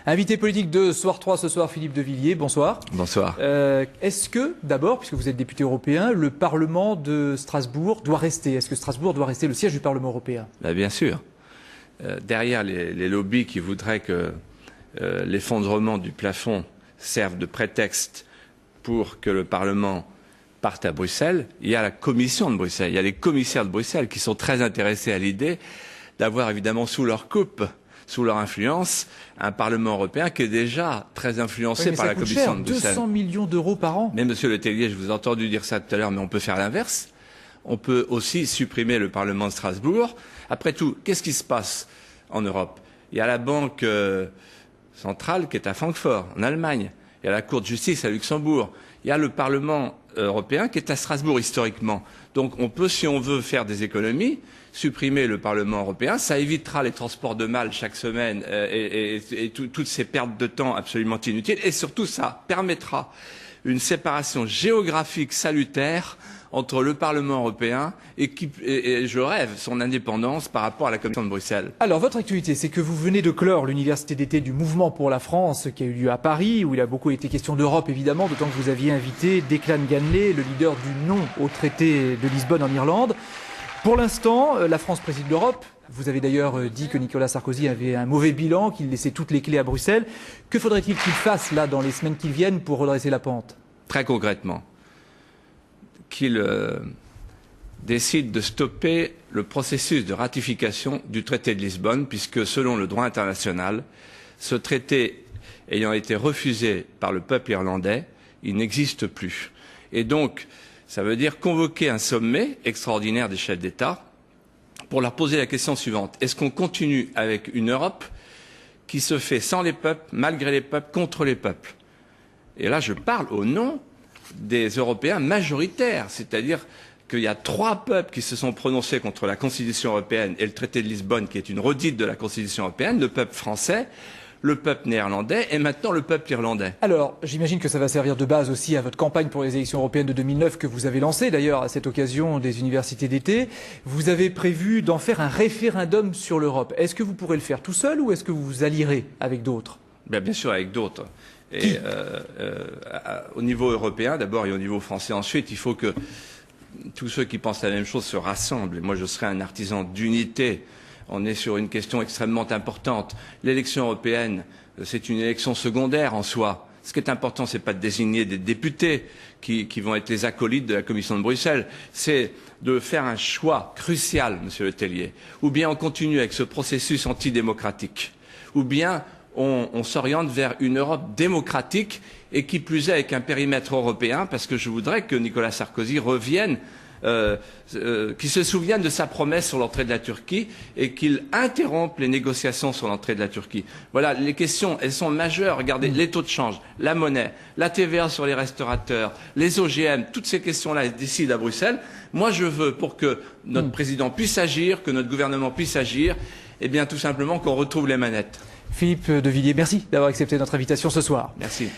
Invité politique de Soir 3 ce soir, Philippe de Villiers, bonsoir. Bonsoir. Est-ce que, d'abord, puisque vous êtes député européen, le Parlement de Strasbourg doit rester? Est-ce que Strasbourg doit rester le siège du Parlement européen? Bien sûr. Derrière les lobbies qui voudraient que l'effondrement du plafond serve de prétexte pour que le Parlement parte à Bruxelles, il y a la Commission de Bruxelles, il y a les commissaires de Bruxelles qui sont très intéressés à l'idée d'avoir évidemment sous leur coupe, sous leur influence, un Parlement européen qui est déjà très influencé par la Commission de Bruxelles. 200 millions d'euros par an. Mais Monsieur Le Tellier, je vous ai entendu dire ça tout à l'heure, mais on peut faire l'inverse. On peut aussi supprimer le Parlement de Strasbourg. Après tout, qu'est-ce qui se passe en Europe? Il y a la Banque centrale qui est à Francfort, en Allemagne. Il y a la Cour de justice à Luxembourg. Il y a le Parlement européen qui est à Strasbourg historiquement. Donc on peut, si on veut faire des économies, supprimer le Parlement européen. Ça évitera les transports de mal chaque semaine et toutes ces pertes de temps absolument inutiles. Et surtout, ça permettra une séparation géographique salutaire entre le Parlement européen et je rêve, son indépendance par rapport à la Commission de Bruxelles. Alors, votre actualité, c'est que vous venez de clore l'université d'été du Mouvement pour la France qui a eu lieu à Paris, où il a beaucoup été question d'Europe, évidemment, d'autant que vous aviez invité Declan Ganley, le leader du non au traité de Lisbonne en Irlande. Pour l'instant, la France préside l'Europe. Vous avez d'ailleurs dit que Nicolas Sarkozy avait un mauvais bilan, qu'il laissait toutes les clés à Bruxelles. Que faudrait-il qu'il fasse, là, dans les semaines qui viennent, pour redresser la pente? Très concrètement, qu'il décide de stopper le processus de ratification du traité de Lisbonne, puisque selon le droit international, ce traité ayant été refusé par le peuple irlandais, il n'existe plus. Et donc, ça veut dire convoquer un sommet extraordinaire des chefs d'État pour leur poser la question suivante. Est-ce qu'on continue avec une Europe qui se fait sans les peuples, malgré les peuples, contre les peuples? Et là, je parle au nom des Européens majoritaires, c'est-à-dire qu'il y a 3 peuples qui se sont prononcés contre la Constitution européenne et le traité de Lisbonne, qui est une redite de la Constitution européenne, le peuple français, le peuple néerlandais et maintenant le peuple irlandais. Alors, j'imagine que ça va servir de base aussi à votre campagne pour les élections européennes de 2009 que vous avez lancée d'ailleurs à cette occasion des universités d'été. Vous avez prévu d'en faire un référendum sur l'Europe. Est-ce que vous pourrez le faire tout seul ou est-ce que vous vous allierez avec d'autres? Bien sûr, avec d'autres. Et au niveau européen d'abord et au niveau français ensuite, il faut que tous ceux qui pensent la même chose se rassemblent. Et moi, je serai un artisan d'unité. On est sur une question extrêmement importante. L'élection européenne, c'est une élection secondaire en soi. Ce qui est important, c'est pas de désigner des députés qui vont être les acolytes de la Commission de Bruxelles. C'est de faire un choix crucial, Monsieur Le Tellier. Ou bien on continue avec ce processus antidémocratique, ou bien on s'oriente vers une Europe démocratique et qui plus est avec un périmètre européen, parce que je voudrais que Nicolas Sarkozy revienne, qu'il se souvienne de sa promesse sur l'entrée de la Turquie et qu'il interrompe les négociations sur l'entrée de la Turquie. Voilà, les questions, elles sont majeures. Regardez, les taux de change, la monnaie, la TVA sur les restaurateurs, les OGM, toutes ces questions-là, elles se décident à Bruxelles. Moi, je veux, pour que notre président puisse agir, que notre gouvernement puisse agir, eh bien, tout simplement qu'on retrouve les manettes. Philippe de Villiers, merci d'avoir accepté notre invitation ce soir. Merci.